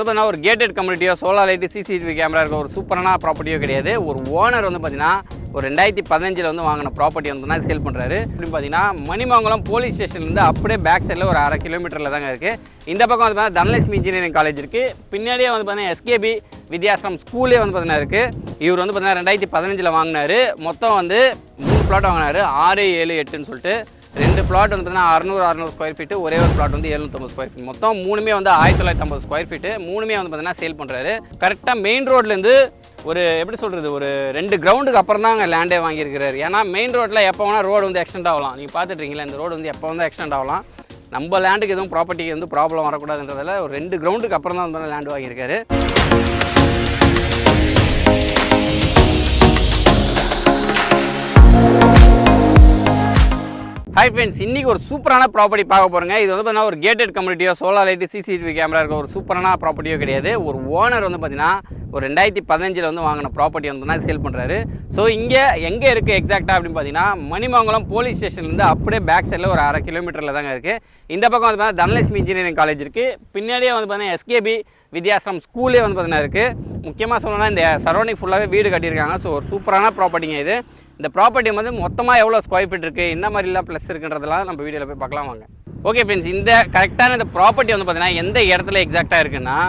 ஒரு கேட்டட் கம்யூனிட்டியோ solar light CCTV camera இருக்க ஒரு சூப்பரான ப்ராப்பர்ட்டியோ கிடையாது. ஒரு ஓனர் வந்து பார்த்தீங்கன்னா ஒரு 2015 வந்து வாங்கின ப்ராப்பர்ட்டி வந்து சேல் பண்ணுறாரு. அப்படின்னு பார்த்தீங்கன்னா மணிமங்கலம் போலீஸ் ஸ்டேஷன்லேருந்து அப்படியே பேக் சைடில் ஒரு 1/2 கிலோமீட்டரில் தாங்க இருக்குது. இந்த பக்கம் வந்து பார்த்தீங்கன்னா தனலட்சுமி இன்ஜினியரிங் காலேஜ் இருக்குது. பின்னாடியே வந்து பார்த்தீங்கன்னா எஸ்கேபி வித்யாசிரம் ஸ்கூலே வந்து பார்த்தீங்கன்னா இருக்குது. இவர் வந்து பார்த்தீங்கன்னா 2015 வாங்கினார். மொத்தம் வந்து 3 பிளாட் வாங்கினார். 6, 7, 8ன்னு சொல்லிட்டு 2 பிளாட் வந்து பார்த்தீங்கன்னா 600 ஸ்கொயர் ஃபீட்டு, ஒரே ஒரு பிளாட் வந்து 750 ஸ்கொயர் ஃபீட். மொத்தம் 3மே வந்து 1950 ஸ்கொயர் ஃபீட்டு. 3மே வந்து பார்த்தீங்கன்னா சேல் பண்ணுறாரு. கரெக்டாக மெயின் ரோட்லேருந்து ஒரு எப்படி சொல்கிறது, ஒரு 2 கிரவுண்டுக்கு அப்புறம் தான் அங்கே லேண்டே வாங்கியிருக்கிறாரு. ஏன்னா மெயின் ரோட்டில் எப்போ வேணால் ரோடு வந்து எக்ஸ்டெண்ட் ஆகலாம். நீங்கள் பார்த்துட்ருக்கீங்களா, இந்த ரோடு வந்து எப்போ வந்து எக்ஸ்டெண்ட் ஆகலாம். நம்ம லேண்டுக்கு எதுவும் ப்ராப்பர்ட்டிக்கு வந்து ப்ராப்ளம் வரக்கூடாதுன்றதால ஒரு 2 கிரவுண்டுக்கு அப்புறம் தான் வந்து லேண்ட் வாங்கியிருக்காரு. ஹாய் ஃப்ரெண்ட்ஸ், இன்றைக்கி ஒரு சூப்பரான ப்ராப்பர்ட்டி பார்க்க போகிறோங்க. இது வந்து பார்த்தீங்கன்னா ஒரு கேட்டட் கம்யூனிட்டியோ சோலார் லைட்டு சிசிடிவி கேமரா இருக்க ஒரு சூப்பரான ப்ராப்பர்ட்டியோ கிடையாது. ஒரு ஓனர் வந்து பார்த்தீங்கன்னா ஒரு 2015 வந்து வாங்கின ப்ராப்பர்ட்டி வந்து சேல் பண்ணுறாரு. ஸோ இங்கே எங்கே இருக்குது எக்ஸாக்டாக அப்படின்னு பார்த்தீங்கன்னா மணிமங்கலம் போலீஸ் ஸ்டேஷன்லேருந்து அப்படியே பேக் சைடில் ஒரு 1/2 கிலோமீட்டரில் தாங்க இருக்குது. இந்த பக்கம் வந்து பார்த்தீங்கன்னா தனலட்சுமி இன்ஜினியரிங் காலேஜ் இருக்குது. பின்னாடியே வந்து பார்த்தீங்கன்னா எஸ்கேபி வித்யாசிரம் ஸ்கூலே வந்து பார்த்தீங்கன்னா இருக்குது. முக்கியமாக சொல்லணும்னா இந்த சரௌண்டிங் ஃபுல்லாகவே வீடு கட்டியிருக்காங்க. ஸோ ஒரு சூப்பரான ப்ராப்பர்ட்டிங்க இது. இந்த ப்ராப்பர்ட்டி வந்து மொத்தமாக எவ்வளோ ஸ்கொயர் ஃபீட் இருக்குது, என்ன மாதிரிலாம் ப்ளஸ் இருக்குன்றதெல்லாம் நம்ம வீடியோவில் போய் பார்க்கலாம் வாங்க. ஓகே ஃப்ரெண்ட்ஸ், இந்த கரெக்டான இந்த ப்ராப்பர்ட்டி வந்து பார்த்தீங்கன்னா எந்த இடத்துல எக்ஸாக்டாக இருக்குன்னா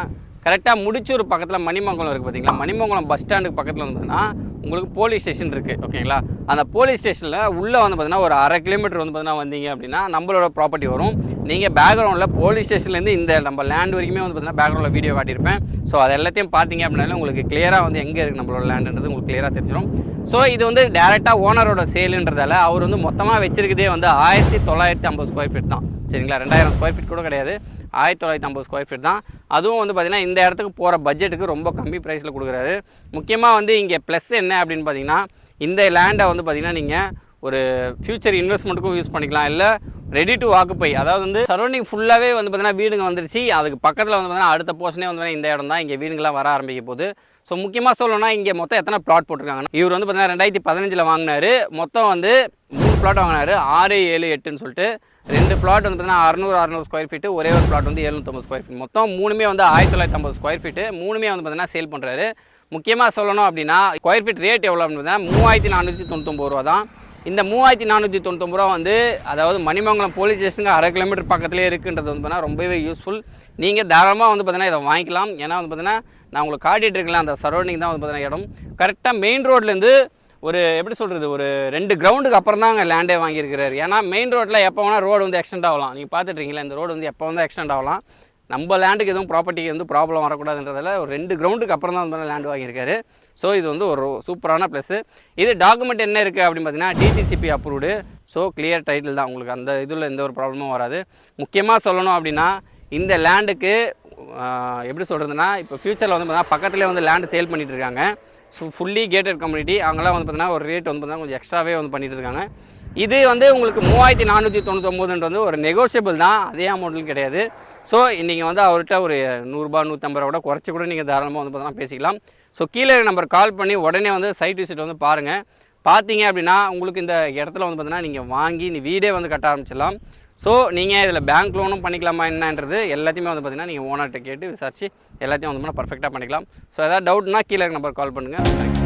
கரெக்டாக முடிச்சூர் பக்கத்தில் மணிமங்கலம் இருக்குது பார்த்தீங்களா. மணிமங்கலம் பஸ் ஸ்டாண்டுக்கு பக்கத்தில் வந்து பார்த்தீங்கன்னா உங்களுக்கு போலீஸ் ஸ்டேஷன் இருக்குது. ஓகேங்களா, அந்த போலீஸ் ஸ்டேஷனில் உள்ளே வந்து பார்த்தீங்கன்னா ஒரு 1/2 கிலோமீட்டர் வந்து பார்த்தீங்கன்னா வந்தீங்க அப்படின்னா நம்மளோட ப்ராப்பர்ட்டி வரும். நீங்கள் பேக்ரவுண்டில் போலீஸ் ஸ்டேஷன்லேருந்து இந்த நம்ம லேண்ட் வரைக்குமே வந்து பார்த்தீங்கன்னா பேக்ரவுண்டில் வீடியோ காட்டியிருப்பேன். ஸோ அது எல்லாத்தையும் பார்த்தீங்க அப்படின்னாலும் உங்களுக்கு கிளியராக வந்து எங்கே இருக்குது நம்மளோட லேண்டுன்றது உங்களுக்கு கிளியராக தெரிஞ்சிடும். ஸோ இது வந்து டேரெக்டாக ஓனரோட சேலுன்றதால அவர் வந்து மொத்தமாக வச்சிருக்கதே வந்து 1950 ஸ்கொயர் ஃபீட் தான். சரிங்களா, 2000 ஸ்கொயர் ஃபீட் கூட கிடையாது, 1950 ஸ்கொயர் ஃபீட் தான். அதுவும் வந்து பார்த்திங்கன்னா இந்த இடத்துக்கு போகிற பட்ஜெட்டுக்கு ரொம்ப கம்மி ப்ரைஸில் கொடுக்குறாரு. முக்கியமாக வந்து இங்கே ப்ளஸ் என்ன அப்படின்னு பார்த்தீங்கன்னா இந்த லேண்டை வந்து பார்த்திங்கன்னா நீங்கள் ஒரு ஃப்யூச்சர் இன்வெஸ்ட்மெண்ட்டுக்கும் யூஸ் பண்ணிக்கலாம், இல்லை ரெடி டு ஆக்குப்பை. அதாவது வந்து சரௌண்டிங் ஃபுல்லாகவே வந்து பார்த்திங்கன்னா வீடுங்க வந்துருச்சு. அதுக்கு பக்கத்தில் வந்து பார்த்திங்கன்னா அடுத்த போர்ஷனே வந்து இந்த இடம் தான். இங்கே வீடுங்களாம் வர ஆரம்பிக்க போகுது. ஸோ முக்கியமாக சொல்லணும்னா இங்கே மொத்தம் எத்தனை பிளாட் போட்டிருக்காங்கன்னா இவர் வந்து பார்த்தீங்கன்னா 2015 வாங்கினார். மொத்தம் வந்து 3 பிளாட் வாங்கினார். 6, 7, 8ன்னு சொல்லிட்டு 2 பிளாட் வந்து பார்த்தீங்கன்னா 600 ஸ்கொயர் ஃபீட்டு, ஒரே ஒரு பிளாட் வந்து 750 ஸ்கொயர் ஃபீட். மொத்தம் 3மே வந்து 1950 ஸ்கொயர் ஃபீட்டு. 3மே வந்து பார்த்தீங்கன்னா சேல் பண்ணுறாரு. முக்கியமாக சொல்லணும் அப்படின்னா ஸ்கொயர் ஃபீட் ரேட் எவ்வளோ அப்படின்னு பார்த்தீங்கன்னா 3499 ரூபா தான். இந்த 3499 ரூபா வந்து அதாவது மணிமங்கலம் போலீஸ் ஸ்டேஷனுக்கு 1/2 கிலோமீட்டர் பக்கத்துலேயே இருக்குன்றது வந்து பார்த்தீங்கன்னா ரொம்பவே யூஸ்ஃபுல். நீங்கள் தாராளமாக வந்து பார்த்தீங்கன்னா இதை வாங்கிக்கலாம். ஏன்னா வந்து பார்த்தீங்கன்னா நான் உங்களுக்கு காட்டிகிட்டு இருக்கலாம், அந்த சரௌண்டிங் தான் வந்து பார்த்தீங்கன்னா இடம். கரெக்டாக மெயின் ரோட்லேருந்து ஒரு எப்படி சொல்கிறது, ஒரு 2 கிரவுண்டுக்கு அப்புறம் தான் அங்கே லேண்டே வாங்கியிருக்கிறாரு. ஏன்னா மெயின் ரோட்டில் எப்போ வேணால் ரோடு வந்து எக்ஸ்டெண்ட் ஆகலாம். நீங்கள் பார்த்துட்ருக்கீங்களா, இந்த ரோடு வந்து எப்போ வந்து எக்ஸ்டெண்ட் ஆகலாம். நம்ம லேண்டுக்கு எதுவும் ப்ராப்பர்ட்டிக்கு வந்து ப்ராப்ளம் வரக்கூடாதுன்றதால ஒரு 2 கிரவுண்டுக்கு அப்புறம் தான் வந்து லேண்ட் வாங்கியிருக்காரு. ஸோ இது வந்து ஒரு சூப்பரான ப்ளஸ்ஸு. இது டாக்குமெண்ட் என்ன இருக்குது அப்படின்னு பார்த்தீங்கன்னா DTCP approved. So clear title தான். உங்களுக்கு அந்த இதில் எந்த ஒரு ப்ராப்ளமும் வராது. முக்கியமாக சொல்லணும் அப்படின்னா இந்த லேண்டுக்கு எப்படி சொல்கிறதுனா இப்போ ஃப்யூச்சரில் வந்து பார்த்தீங்கன்னா பக்கத்துலேயே வந்து லேண்டு சேல் பண்ணிகிட்டு இருக்காங்க. So fully gated community. அவங்களாம் வந்து பார்த்தீங்கன்னா ஒரு ரேட் வந்து பார்த்தீங்கன்னா கொஞ்சம் எக்ஸ்ட்ராவே வந்து பண்ணிகிட்டு இருக்காங்க. இது வந்து உங்களுக்கு 3499 ஒரு நெகோஷியபிள் தான், அதே அமௌண்ட்டில் கிடையாது. ஸோ நீங்கள் வந்து அவர்கிட்ட ஒரு 100 ரூபா 150 ரூபா கூட குறைச்சி கூட நீங்கள் தாராளமாக வந்து பார்த்தீங்கன்னா பேசிக்கலாம். ஸோ கீழே நம்பர் கால் பண்ணி உடனே வந்து சைட் விசிட் வந்து பாருங்கள். பார்த்தீங்க அப்படின்னா உங்களுக்கு இந்த இடத்துல வந்து பார்த்தீங்கன்னா நீங்கள் வாங்கி வீடே வந்து கட்ட ஆரம்பிச்சிடலாம். ஸோ நீங்கள் இதில் பேங்க் லோனும் பண்ணிக்கலாமா என்னன்றது எல்லாத்தையுமே வந்து பார்த்தீங்கன்னா நீங்கள் ஓனர்கிட்ட கேட்டு விசாரிச்சு எல்லாத்தையும் வந்து பர்ஃபெக்டாக பண்ணிக்கலாம். ஸோ ஏதாவது டவுட்னா கீழே நம்பர் கால் பண்ணுங்கள்.